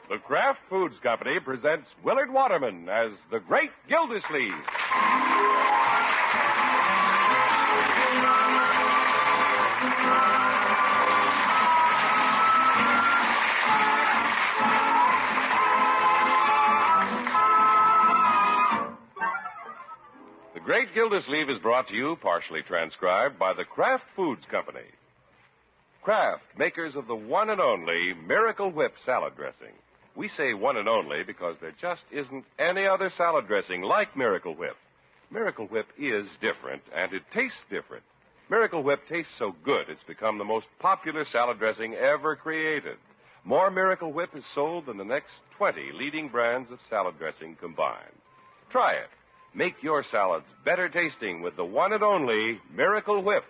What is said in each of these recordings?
The Kraft Foods Company presents Willard Waterman as the Great Gildersleeve. The Great Gildersleeve is brought to you, partially transcribed, by the Kraft Foods Company. Kraft, makers of the one and only Miracle Whip salad dressing. We say one and only because there just isn't any other salad dressing like Miracle Whip. Miracle Whip is different, and it tastes different. Miracle Whip tastes so good it's become the most popular salad dressing ever created. More Miracle Whip is sold than the next 20 leading brands of salad dressing combined. Try it. Make your salads better tasting with the one and only Miracle Whip.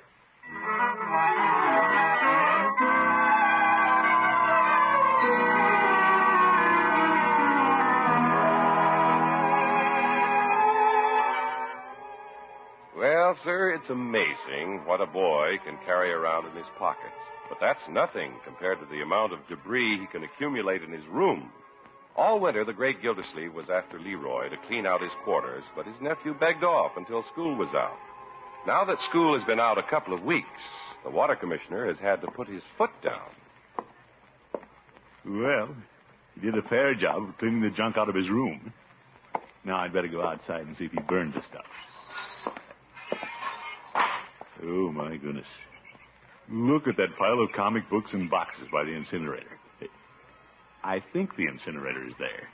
Well, sir, it's amazing what a boy can carry around in his pockets. But that's nothing compared to the amount of debris he can accumulate in his room. All winter, the Great Gildersleeve was after Leroy to clean out his quarters, but his nephew begged off until school was out. Now that school has been out a couple of weeks, the water commissioner has had to put his foot down. Well, he did a fair job of cleaning the junk out of his room. Now I'd better go outside and see if he burned the stuff. Oh, my goodness. Look at that pile of comic books and boxes by the incinerator. I think the incinerator is there.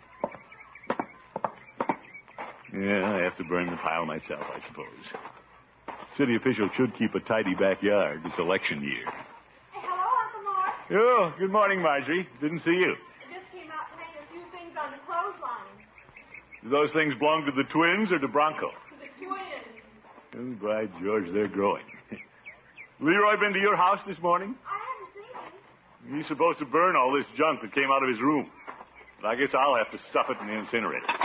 Yeah, I have to burn the pile myself, I suppose. City officials should keep a tidy backyard this election year. Hey, hello, Uncle Mark. Oh, good morning, Marjorie. Didn't see you. I just came out to hang a few things on the clothesline. Do those things belong to the twins or to Bronco? To the twins. Oh, by George, they're growing. Leroy been to your house this morning? I haven't seen him. He's supposed to burn all this junk that came out of his room. But I guess I'll have to stuff it in the incinerator. Isn't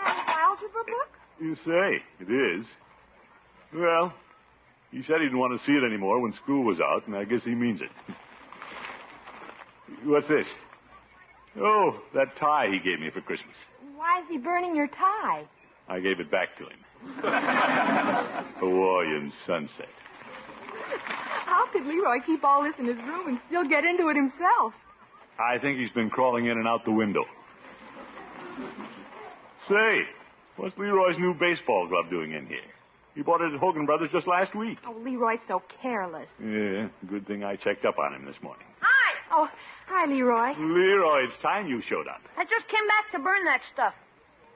that an algebra book? You say, it is. Well, he said he didn't want to see it anymore when school was out, and I guess he means it. What's this? Oh, that tie he gave me for Christmas. Why is he burning your tie? I gave it back to him. Hawaiian sunset. How could Leroy keep all this in his room and still get into it himself? I think he's been crawling in and out the window. Say, what's Leroy's new baseball glove doing in here? He bought it at Hogan Brothers just last week. Oh, Leroy's so careless. Yeah, good thing I checked up on him this morning. Hi! Oh, hi, Leroy. Leroy, it's time you showed up. I just came back to burn that stuff.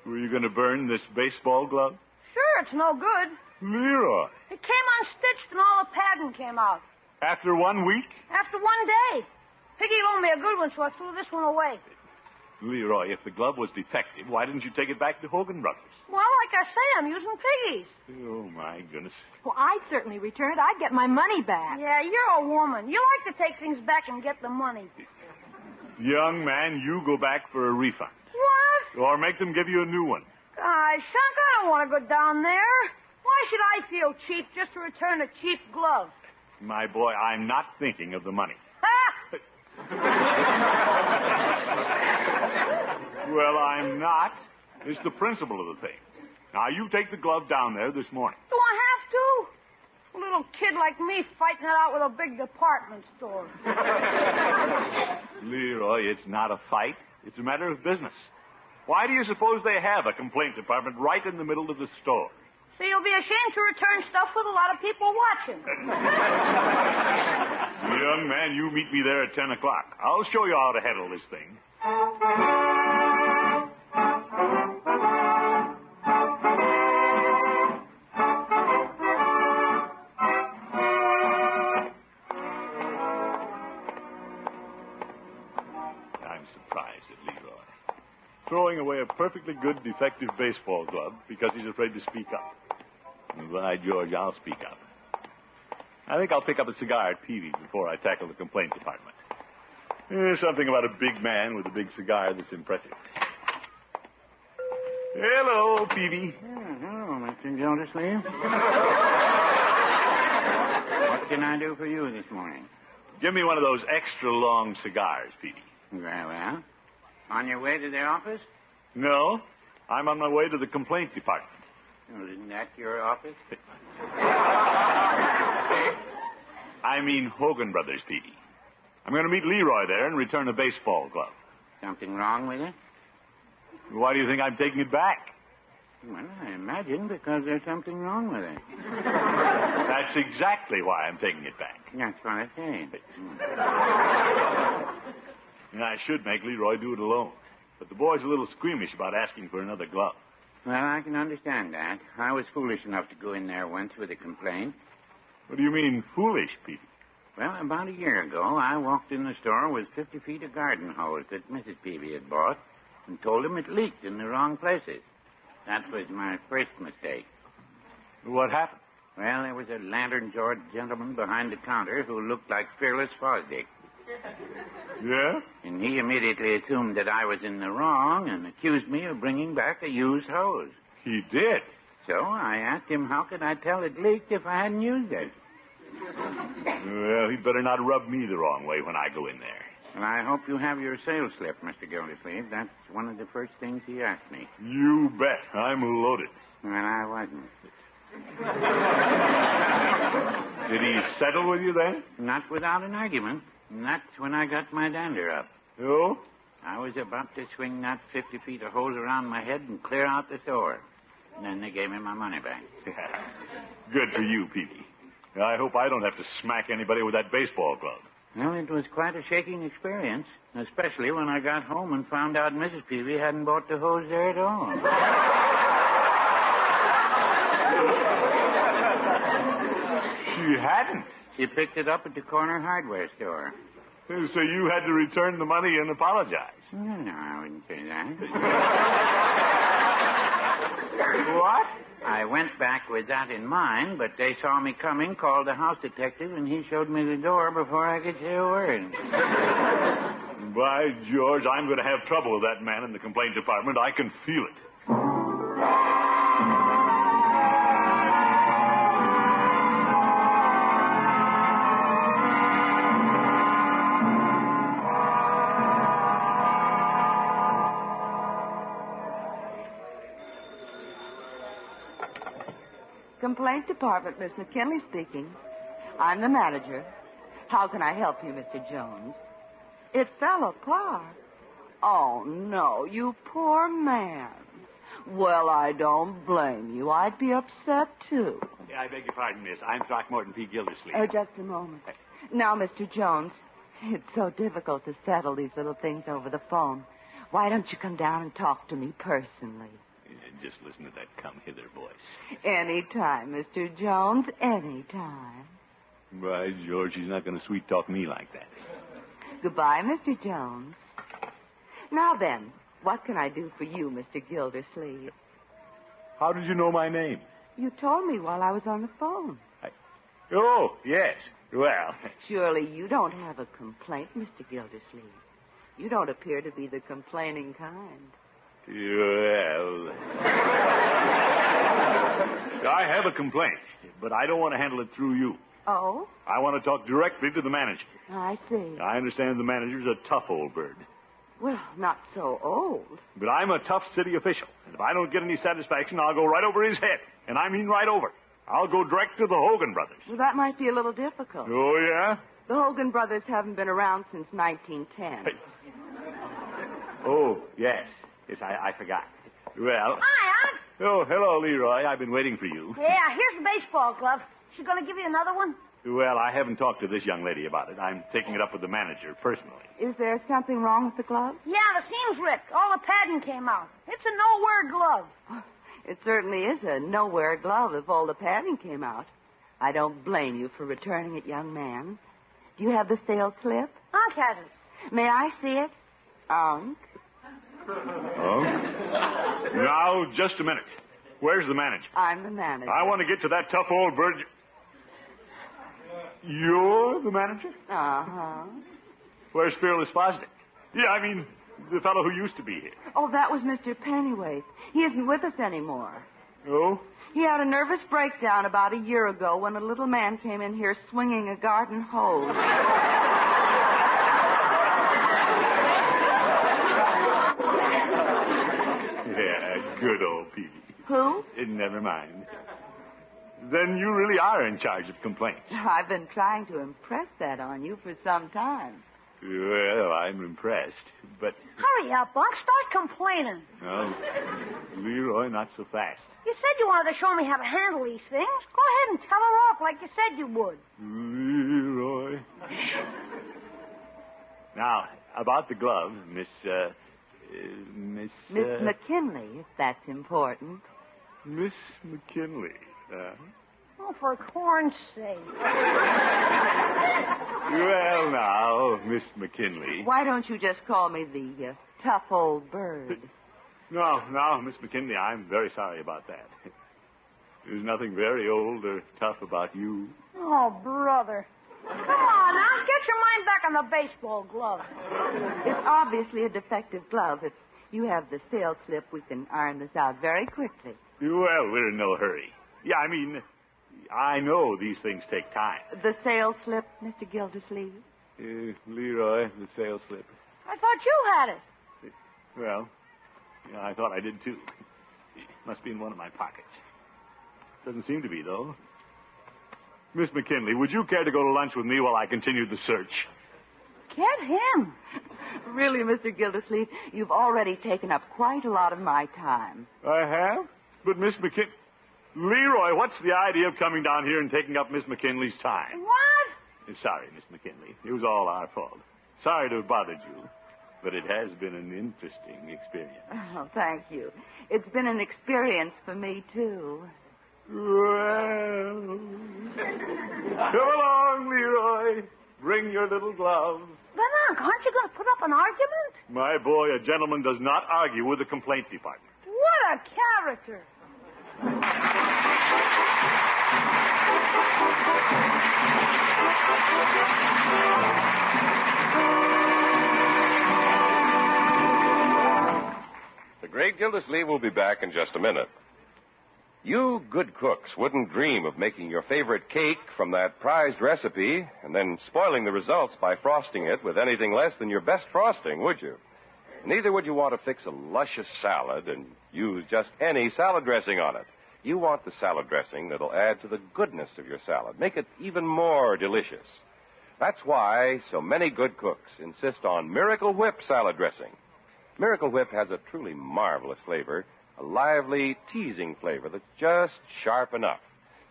Were you going to burn this baseball glove? Sure, it's no good. Leroy. It came unstitched and all the padding came out. After 1 week? After one day. Piggy loaned me a good one, so I threw this one away. Leroy, if the glove was defective, why didn't you take it back to Hogan Brothers? Well, like I say, I'm using Piggy's. Oh, my goodness. Well, I'd certainly return it. I'd get my money back. Yeah, you're a woman. You like to take things back and get the money. Young man, you go back for a refund. What? Or make them give you a new one. Gosh, Shunk, I don't want to go down there. Why should I feel cheap just to return a cheap glove? My boy, I'm not thinking of the money. Ha! Well, I'm not. It's the principle of the thing. Now, you take the glove down there this morning. Do I have to? A little kid like me fighting it out with a big department store. Leroy, it's not a fight. It's a matter of business. Why do you suppose they have a complaint department right in the middle of the store? So you'll be ashamed to return stuff with a lot of people watching. Young man, you meet me there at 10 o'clock. I'll show you how to handle this thing. I'm surprised at Leroy. Throwing away a perfectly good defective baseball glove because he's afraid to speak up. And by George, I'll speak up. I think I'll pick up a cigar at Peavy's before I tackle the complaint department. There's something about a big man with a big cigar that's impressive. Hello, Peavy. Hello, Mr. Gildersleeve. What can I do for you this morning? Give me one of those extra long cigars, Peavy. Very well. On your way to the office? No, I'm on my way to the complaint department. Well, isn't that your office? I mean Hogan Brothers, Petey. I'm going to meet Leroy there and return a baseball glove. Something wrong with it? Why do you think I'm taking it back? Well, I imagine because there's something wrong with it. That's exactly why I'm taking it back. That's what I said. And I should make Leroy do it alone. But the boy's a little squeamish about asking for another glove. Well, I can understand that. I was foolish enough to go in there once with a complaint. What do you mean, foolish, Petey? Well, about a year ago, I walked in the store with 50 feet of garden hose that Mrs. Peavy had bought and told him it leaked in the wrong places. That was my first mistake. What happened? Well, there was a lantern-jawed gentleman behind the counter who looked like Fearless Fosdick. Yeah? And he immediately assumed that I was in the wrong and accused me of bringing back a used hose. He did. So I asked him how could I tell it leaked if I hadn't used it. Well, he'd better not rub me the wrong way when I go in there. Well, I hope you have your sales slip, Mr. Gildersleeve. That's one of the first things he asked me. You bet. I'm loaded. Well, I wasn't. Did he settle with you then? Not without an argument. And that's when I got my dander up. Oh? I was about to swing that 50 feet of hose around my head and clear out the store. And then they gave me my money back. Good for you, Peavy. I hope I don't have to smack anybody with that baseball glove. Well, it was quite a shaking experience, especially when I got home and found out Mrs. Peavy hadn't bought the hose there at all. She hadn't? She picked it up at the corner hardware store. So you had to return the money and apologize. No, I wouldn't say that. What? I went back with that in mind, but they saw me coming, called the house detective, and he showed me the door before I could say a word. By George, I'm going to have trouble with that man in the complaint department. I can feel it. Complaint Department, Miss McKinley speaking. I'm the manager. How can I help you, Mr. Jones? It fell apart. Oh, no, you poor man. Well, I don't blame you. I'd be upset, too. Yeah, I beg your pardon, miss. I'm Throckmorton P. Gildersleeve. Oh, just a moment. Now, Mr. Jones, it's so difficult to settle these little things over the phone. Why don't you come down and talk to me personally? Just listen to that come-hither voice. Anytime, Mr. Jones, anytime. By George, he's not going to sweet-talk me like that. Goodbye, Mr. Jones. Now then, what can I do for you, Mr. Gildersleeve? How did you know my name? You told me while I was on the phone. Oh, yes. Well... Surely you don't have a complaint, Mr. Gildersleeve. You don't appear to be the complaining kind. Well... I have a complaint, but I don't want to handle it through you. Oh? I want to talk directly to the manager. I see. I understand the manager's a tough old bird. Well, not so old. But I'm a tough city official, and if I don't get any satisfaction, I'll go right over his head. And I mean right over. I'll go direct to the Hogan brothers. Well, that might be a little difficult. Oh, yeah? The Hogan brothers haven't been around since 1910. Hey. Oh, yes. Yes, I forgot. Well... Hi, Aunt. Oh, hello, Leroy. I've been waiting for you. Yeah, here's the baseball glove. She's going to give you another one? Well, I haven't talked to this young lady about it. I'm taking it up with the manager personally. Is there something wrong with the glove? Yeah, the seam's ripped. All the padding came out. It's a no-wear glove. It certainly is a no-wear glove if all the padding came out. I don't blame you for returning it, young man. Do you have the sales slip? Unc has it. May I see it? Unc? Oh? Now, just a minute. Where's the manager? I'm the manager. I want to get to that tough old bird. You're the manager? Uh-huh. Where's Fearless Fosdick? Yeah, I mean, the fellow who used to be here. Oh, that was Mr. Pennywaith. He isn't with us anymore. Oh? He had a nervous breakdown about a year ago when a little man came in here swinging a garden hose. Good old Peavy. Who? Never mind. Then you really are in charge of complaints. I've been trying to impress that on you for some time. Well, I'm impressed, but... Hurry up, Unc. Start complaining. Oh, Leroy, not so fast. You said you wanted to show me how to handle these things. Go ahead and tell her off like you said you would. Leroy. Now, about the glove, Miss McKinley, if that's important. Miss McKinley. Oh, for corn's sake. Well, now, Miss McKinley. Why don't you just call me the tough old bird? No, Miss McKinley, I'm very sorry about that. There's nothing very old or tough about you. Oh, brother. Come on, now. Get your mind back on the baseball glove. It's obviously a defective glove. If you have the sales slip, we can iron this out very quickly. Well, we're in no hurry. Yeah, I mean, I know these things take time. The sales slip, Mr. Gildersleeve? Leroy, the sales slip. I thought you had it. Well, yeah, I thought I did, too. It must be in one of my pockets. Doesn't seem to be, though. Miss McKinley, would you care to go to lunch with me while I continue the search? Get him. Really, Mr. Gildersleeve, you've already taken up quite a lot of my time. I have? But Miss McKinley... Leroy, what's the idea of coming down here and taking up Miss McKinley's time? What? Sorry, Miss McKinley. It was all our fault. Sorry to have bothered you, but it has been an interesting experience. Oh, thank you. It's been an experience for me, too. Well... Come along, Leroy. Bring your little glove. But, Unc, aren't you going to put up an argument? My boy, a gentleman does not argue with the complaint department. What a character. The Great Gildersleeve will be back in just a minute. You good cooks wouldn't dream of making your favorite cake from that prized recipe and then spoiling the results by frosting it with anything less than your best frosting, would you? Neither would you want to fix a luscious salad and use just any salad dressing on it. You want the salad dressing that'll add to the goodness of your salad, make it even more delicious. That's why so many good cooks insist on Miracle Whip salad dressing. Miracle Whip has a truly marvelous flavor, a lively, teasing flavor that's just sharp enough.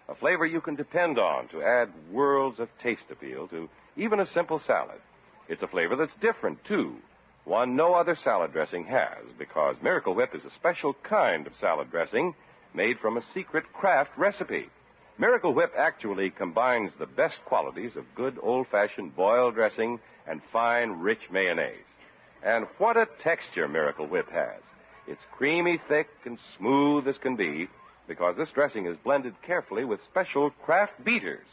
A flavor you can depend on to add worlds of taste appeal to even a simple salad. It's a flavor that's different, too. One no other salad dressing has, because Miracle Whip is a special kind of salad dressing made from a secret Kraft recipe. Miracle Whip actually combines the best qualities of good old-fashioned boiled dressing and fine, rich mayonnaise. And what a texture Miracle Whip has. It's creamy, thick, and smooth as can be, because this dressing is blended carefully with special Kraft beaters.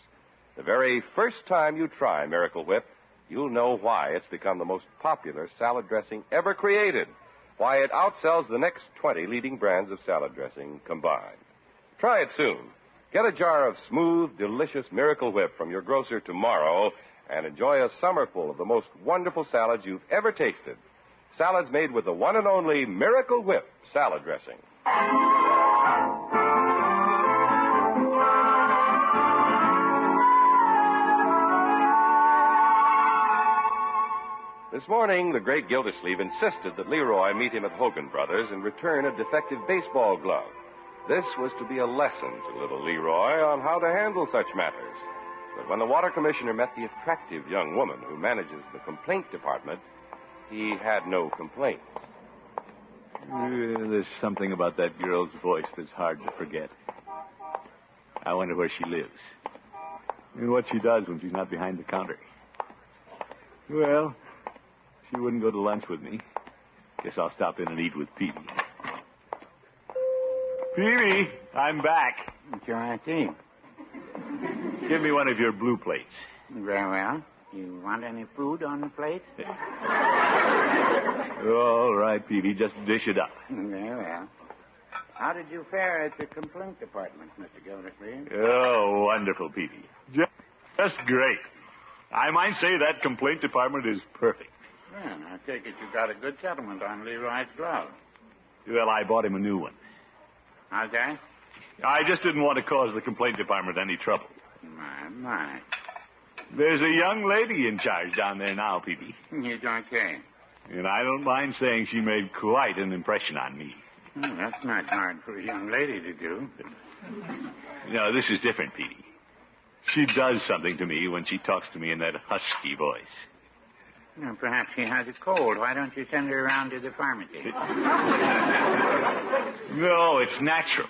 The very first time you try Miracle Whip, you'll know why it's become the most popular salad dressing ever created, why it outsells the next 20 leading brands of salad dressing combined. Try it soon. Get a jar of smooth, delicious Miracle Whip from your grocer tomorrow and enjoy a summerful of the most wonderful salads you've ever tasted. Salads made with the one and only Miracle Whip salad dressing. This morning, the great Gildersleeve insisted that Leroy meet him at Hogan Brothers and return a defective baseball glove. This was to be a lesson to little Leroy on how to handle such matters. But when the water commissioner met the attractive young woman who manages the complaint department, he had no complaints. There's something about that girl's voice that's hard to forget. I wonder where she lives. And what she does when she's not behind the counter. Well, she wouldn't go to lunch with me. Guess I'll stop in and eat with Peavy. Peavy, I'm back. Sure, I see. Give me one of your blue plates. Very well. You want any food on the plate? All right, Peavy, just dish it up. Very well. How did you fare at the complaint department, Mr. Gildersleeve? Oh, wonderful, Peavy. Just great. I might say that complaint department is perfect. Well, I take it you got a good settlement on Leroy's glove. Well, I bought him a new one. How's that? I just didn't want to cause the complaint department any trouble. My. There's a young lady in charge down there now, Peavy. You don't say. And I don't mind saying she made quite an impression on me. That's not hard for a young lady to do. No, this is different, Peavy. She does something to me when she talks to me in that husky voice. Well, perhaps she has a cold. Why don't you send her around to the pharmacy? No, it's natural.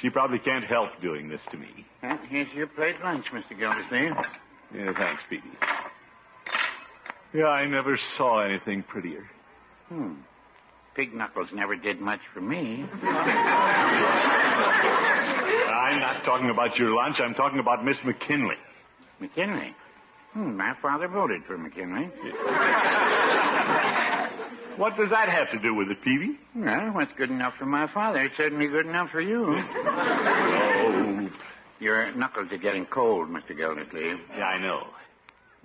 She probably can't help doing this to me. Well, here's your plate lunch, Mr. Gildersleeve. Yeah, thanks, Peavy. Yeah, I never saw anything prettier. Pig Knuckles never did much for me. I'm not talking about your lunch. I'm talking about Miss McKinley. McKinley? My father voted for McKinley. What does that have to do with it, Peavy? Well, what's good enough for my father is certainly good enough for you. Oh. Your knuckles are getting cold, Mr. Gildersleeve. Yeah, I know.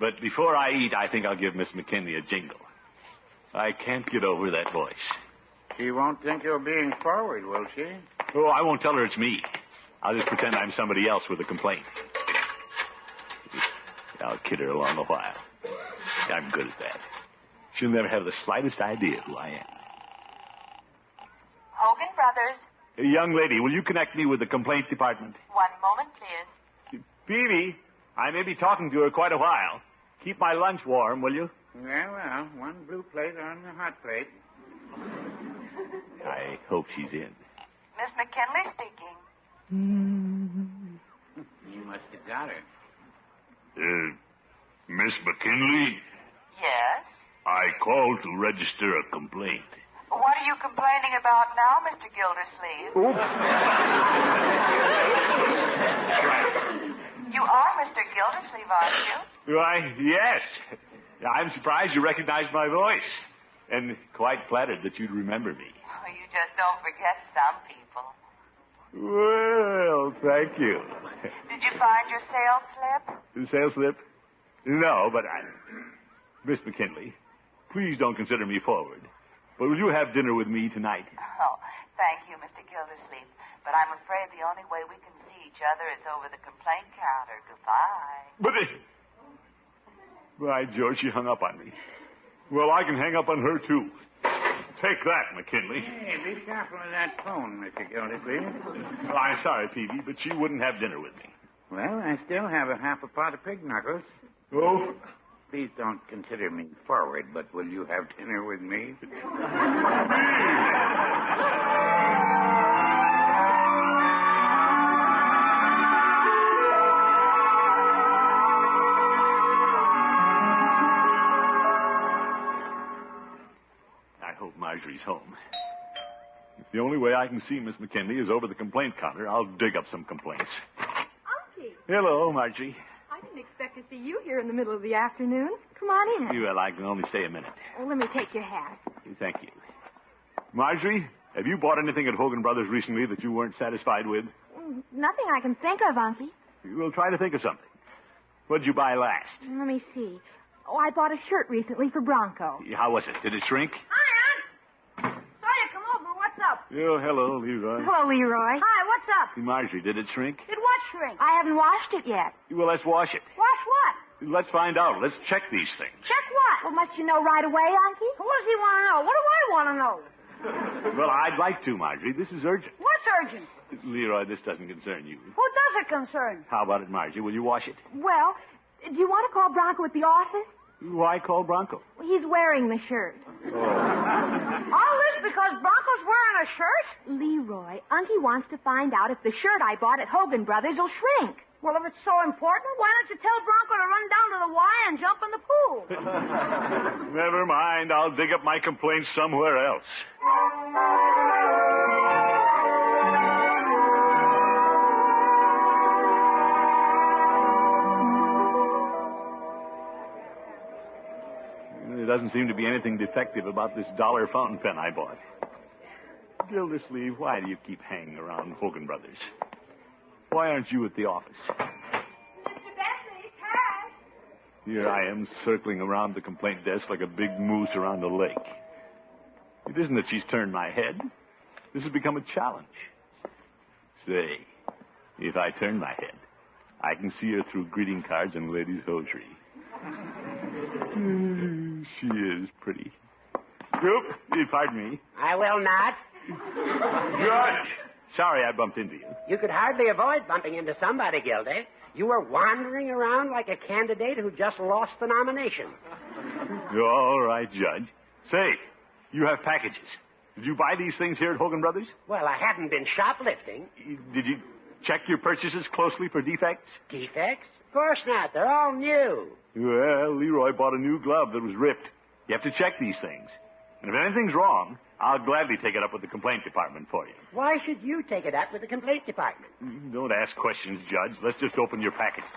But before I eat, I think I'll give Miss McKinley a jingle. I can't get over that voice. She won't think you're being forward, will she? Oh, I won't tell her it's me. I'll just pretend I'm somebody else with a complaint. I'll kid her along a while. I'm good at that. She'll never have the slightest idea who I am. Hogan Brothers. Hey, young lady, will you connect me with the complaint department? One moment, please. Peavy, I may be talking to her quite a while. Keep my lunch warm, will you? Well, one blue plate on the hot plate. I hope she's in. Miss McKinley speaking. You must have got her. Miss McKinley, Yes? I called to register a complaint. What are you complaining about now, Mr. Gildersleeve? You are Mr. Gildersleeve, aren't you? Why, yes. I'm surprised you recognized my voice. And quite flattered that you'd remember me. Oh, you just don't forget some people. Well, thank you. Did you find your sales slip? The sales slip? No, but Miss McKinley, please don't consider me forward. But will you have dinner with me tonight? Oh, thank you, Mr. Gildersleeve. But I'm afraid the only way we can see each other is over the complaint counter. Goodbye. But by George, she hung up on me. Well, I can hang up on her, too. Take that, McKinley. Hey, be careful of that phone, Mr. Gildersleeve. Well, I'm sorry, Peavy, but she wouldn't have dinner with me. Well, I still have a half a pot of pig knuckles. Oh? Please don't consider me forward, but will you have dinner with me? I hope Marjorie's home. If the only way I can see Miss McKinley is over the complaint counter, I'll dig up some complaints. Unky, Hello, Marjorie. I didn't expect to see you here in the middle of the afternoon. Come on in. Well, I can only stay a minute. Oh, let me take your hat. Thank you. Marjorie, have you bought anything at Hogan Brothers recently that you weren't satisfied with? Nothing I can think of, Unky. We'll try to think of something. What did you buy last? Let me see. Oh, I bought a shirt recently for Bronco. How was it? Did it shrink? Hi, Aunt. Saw you come over. What's up? Oh, hello, Leroy. Hello, Leroy. Hi, what's up? Marjorie, did it shrink? Did what shrink? I haven't washed it yet. Well, let's wash it. Wash what? Let's find out. Let's check these things. Check what? Well, must you know right away, Unky? What does he want to know? What do I want to know? Well, I'd like to, Marjorie. This is urgent. What's urgent? Leroy, this doesn't concern you. Who does it concern? How about it, Marjorie? Will you wash it? Well, do you want to call Bronco at the office? Why call Bronco? Well, he's wearing the shirt. All this because Bronco's wearing a shirt? Leroy, Unky wants to find out if the shirt I bought at Hogan Brothers will shrink. Well, if it's so important, why don't you tell Bronco to run down to the Y and jump in the pool? Never mind. I'll dig up my complaints somewhere else. There doesn't seem to be anything defective about this dollar fountain pen I bought. Gildersleeve, why do you keep hanging around Hogan Brothers? Why aren't you at the office? Mr. Bentley, cash. Here I am circling around the complaint desk like a big moose around a lake. It isn't that she's turned my head. This has become a challenge. Say, if I turn my head, I can see her through greeting cards and ladies' hosiery. She is pretty. Oop, pardon me. I will not. Judge! Sorry I bumped into you. You could hardly avoid bumping into somebody, Gildy. You were wandering around like a candidate who just lost the nomination. All right, Judge. Say, you have packages. Did you buy these things here at Hogan Brothers? Well, I haven't been shoplifting. Did you check your purchases closely for defects? Defects? Of course not. They're all new. Well, Leroy bought a new glove that was ripped. You have to check these things. And if anything's wrong, I'll gladly take it up with the complaint department for you. Why should you take it up with the complaint department? Don't ask questions, Judge. Let's just open your packages.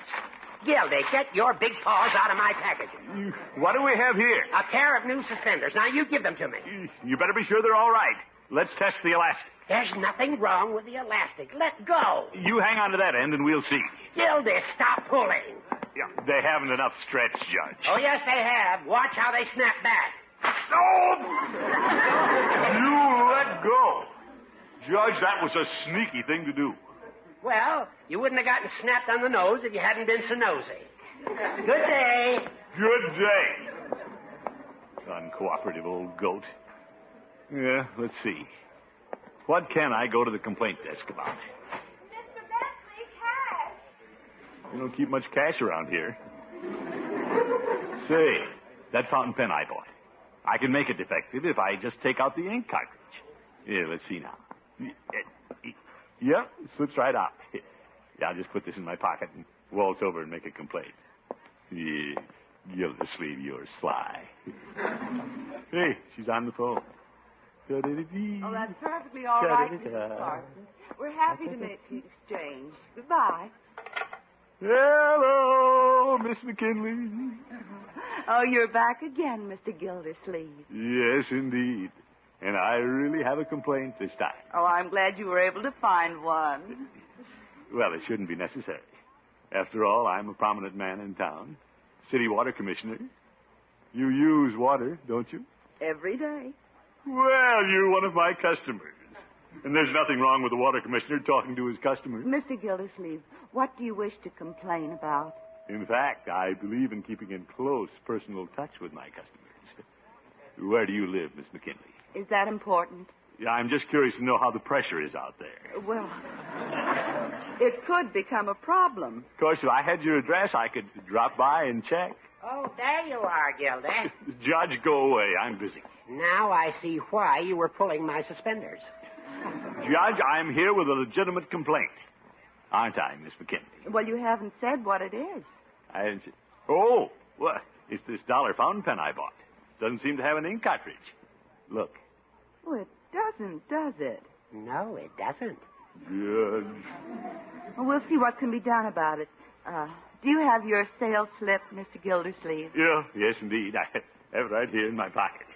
Gildy, get your big paws out of my packages. What do we have here? A pair of new suspenders. Now, you give them to me. You better be sure they're all right. Let's test the elastic. There's nothing wrong with the elastic. Let go. You hang on to that end and we'll see. Gildy, stop pulling. Yeah, they haven't enough stretch, Judge. Oh, yes, they have. Watch how they snap back. No! You let go. Judge, that was a sneaky thing to do. Well, you wouldn't have gotten snapped on the nose if you hadn't been so nosy. Good day. Good day. Uncooperative old goat. Yeah, let's see. What can I go to the complaint desk about? Mr. Bentley, cash. You don't keep much cash around here. Say, that fountain pen I bought. I can make it defective if I just take out the ink cartridge. Yeah, let's see now. Yep, it slips right out. Yeah, I'll just put this in my pocket and waltz over and make a complaint. Yeah, Gildersleeve, you're sly. Hey, she's on the phone. Oh, that's perfectly all right, Mrs. Carson. We're happy to make the exchange. Goodbye. Hello, Miss McKinley. Oh, you're back again, Mr. Gildersleeve. Yes, indeed. And I really have a complaint this time. Oh, I'm glad you were able to find one. Well, it shouldn't be necessary. After all, I'm a prominent man in town. City water commissioner. You use water, don't you? Every day. Well, you're one of my customers. And there's nothing wrong with the water commissioner talking to his customers. Mr. Gildersleeve, what do you wish to complain about? In fact, I believe in keeping in close personal touch with my customers. Where do you live, Miss McKinley? Is that important? Yeah, I'm just curious to know how the pressure is out there. Well, it could become a problem. Of course, if I had your address, I could drop by and check. Oh, there you are, Gildy. Judge, go away. I'm busy. Now I see why you were pulling my suspenders. Judge, I'm here with a legitimate complaint. Aren't I, Miss McKinley? Well, you haven't said what it is. I didn't say... Oh, well, it's this dollar fountain pen I bought. Doesn't seem to have an ink cartridge. Look. Oh, it doesn't, does it? No, it doesn't. Judge. Well, we'll see what can be done about it. Do you have your sales slip, Mr. Gildersleeve? Yeah, yes, indeed. I have it right here in my pocket.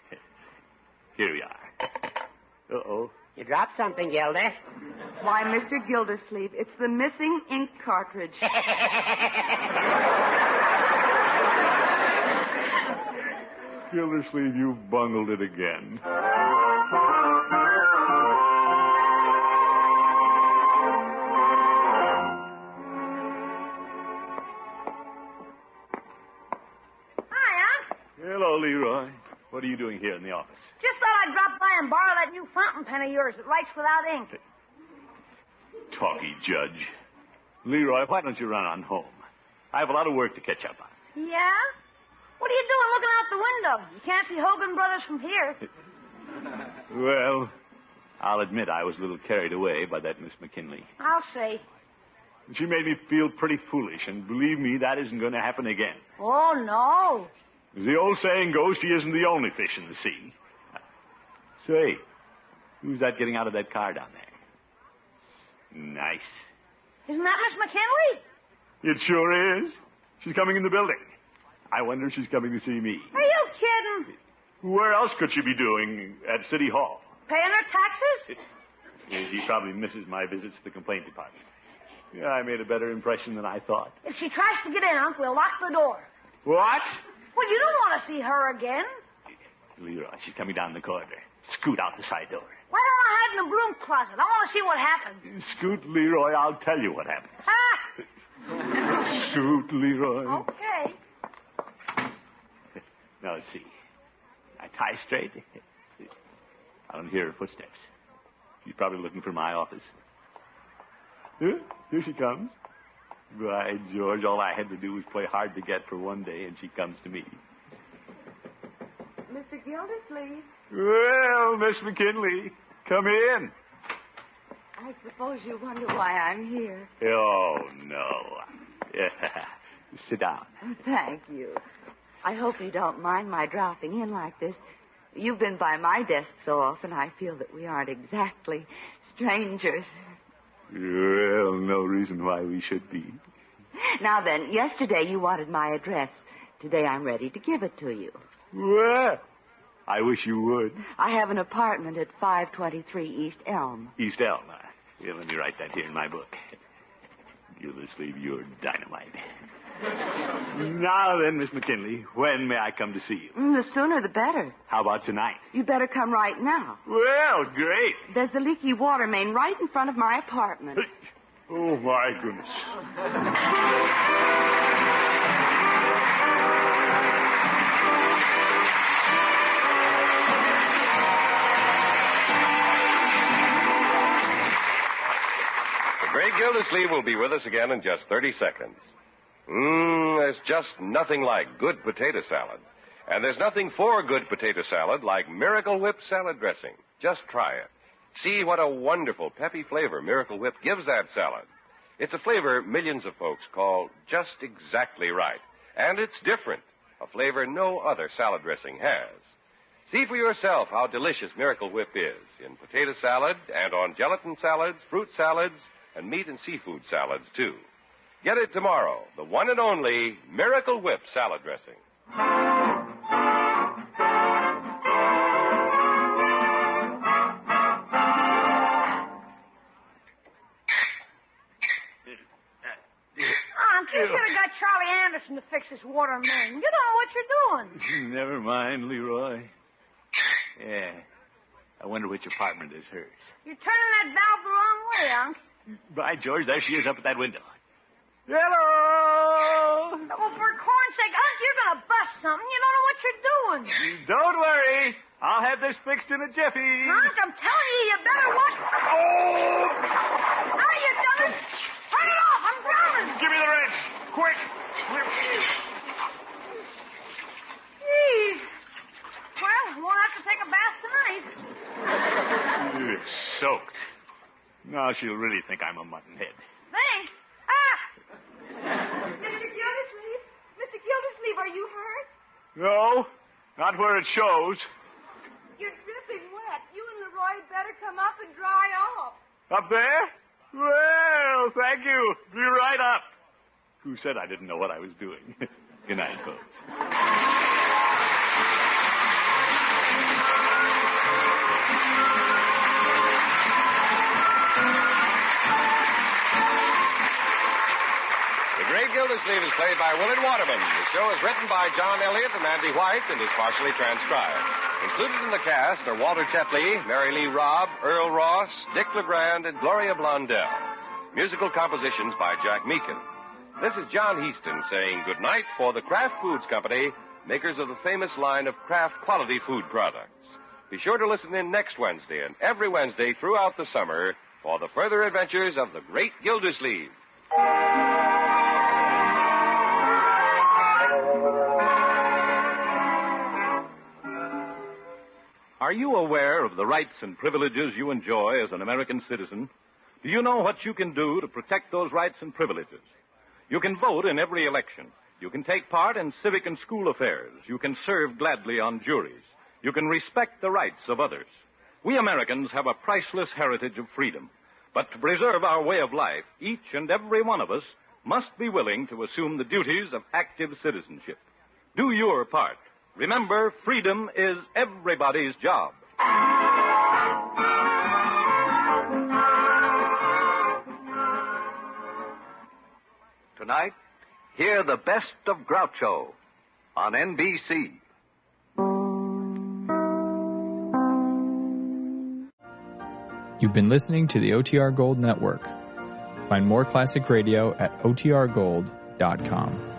Here we are. Uh-oh. You dropped something, Gildy. Why, Mr. Gildersleeve, it's the missing ink cartridge. Gildersleeve, you've bungled it again. Hiya. Hello, Leroy. What are you doing here in the office? Just thought I'd drop by and borrow that new fountain pen of yours that writes without ink. Talky Judge. Leroy, why don't you run on home? I have a lot of work to catch up on. Yeah? What are you doing looking out the window? You can't see Hogan Brothers from here. Well, I'll admit I was a little carried away by that Miss McKinley. I'll say. She made me feel pretty foolish, and believe me, that isn't going to happen again. Oh, no. As the old saying goes, she isn't the only fish in the sea. Say, who's that getting out of that car down there? Nice. Isn't that Miss McKinley? It sure is. She's coming in the building. I wonder if she's coming to see me. Are you kidding? Where else could she be doing at City Hall? Paying her taxes? She probably misses my visits to the complaint department. Yeah, I made a better impression than I thought. If she tries to get in, Unc, we'll lock the door. What? Well, you don't want to see her again. Leroy, she's coming down the corridor. Scoot out the side door. Why don't I hide in the broom closet? I want to see what happens. Scoot, Leroy, I'll tell you what happens. Ah! Scoot, Leroy. Okay. Now, let's see. I tie straight. I don't hear her footsteps. She's probably looking for my office. Here she comes. By George, all I had to do was play hard to get for one day, and she comes to me. Mr. Gildersleeve, Well, Miss McKinley, come in. I suppose you wonder why I'm here. Oh, no. Sit down. Oh, thank you. I hope you don't mind my dropping in like this. You've been by my desk so often, I feel that we aren't exactly strangers. Well, no reason why we should be. Now then, yesterday you wanted my address. Today I'm ready to give it to you. Well, I wish you would. I have an apartment at 523 East Elm. East Elm. Here, let me write that here in my book. Gildersleeve, you're dynamite. Now then, Miss McKinley, when may I come to see you? The sooner the better. How about tonight? You better come right now. Well, great. There's a leaky water main right in front of my apartment. Oh, my goodness. The great Gildersleeve will be with us again in just 30 seconds. There's just nothing like good potato salad. And there's nothing for good potato salad like Miracle Whip salad dressing. Just try it. See what a wonderful peppy flavor Miracle Whip gives that salad. It's a flavor millions of folks call just exactly right. And it's different, a flavor no other salad dressing has. See for yourself how delicious Miracle Whip is in potato salad and on gelatin salads, fruit salads, and meat and seafood salads, too. Get it tomorrow, the one and only Miracle Whip salad dressing. Aunt, you should have got Charlie Anderson to fix this water main. You don't know what you're doing. Never mind, Leroy. Yeah. I wonder which apartment is hers. You're turning that valve the wrong way, Unc. By George, there she is up at that window. Hello! Well, for corn's sake, Unc, you're going to bust something. You don't know what you're doing. Don't worry. I'll have this fixed in a jiffy. Unc, I'm telling you, you better watch. Oh! Now you've done it. Turn it off. I'm drowning. Give me the wrench. Quick. Geez. Well, won't have to take a bath tonight. It's soaked. Now she'll really think I'm a muttonhead. Thanks. Ah! Mr. Gildersleeve? Mr. Gildersleeve, are you hurt? No, not where it shows. You're dripping wet. You and Leroy better come up and dry off. Up there? Well, thank you. Be right up. Who said I didn't know what I was doing? Good night, folks. The Great Gildersleeve is played by Willard Waterman. The show is written by John Elliott and Andy White and is partially transcribed. Included in the cast are Walter Tetley, Mary Lee Robb, Earl Ross, Dick LeGrand, and Gloria Blondell. Musical compositions by Jack Meakin. This is John Heaston saying good night for the Kraft Foods Company, makers of the famous line of Kraft quality food products. Be sure to listen in next Wednesday and every Wednesday throughout the summer for the further adventures of the Great Gildersleeve. Are you aware of the rights and privileges you enjoy as an American citizen? Do you know what you can do to protect those rights and privileges? You can vote in every election. You can take part in civic and school affairs. You can serve gladly on juries. You can respect the rights of others. We Americans have a priceless heritage of freedom. But to preserve our way of life, each and every one of us must be willing to assume the duties of active citizenship. Do your part. Remember, freedom is everybody's job. Tonight, hear the best of Groucho on NBC. You've been listening to the OTR Gold Network. Find more classic radio at otrgold.com.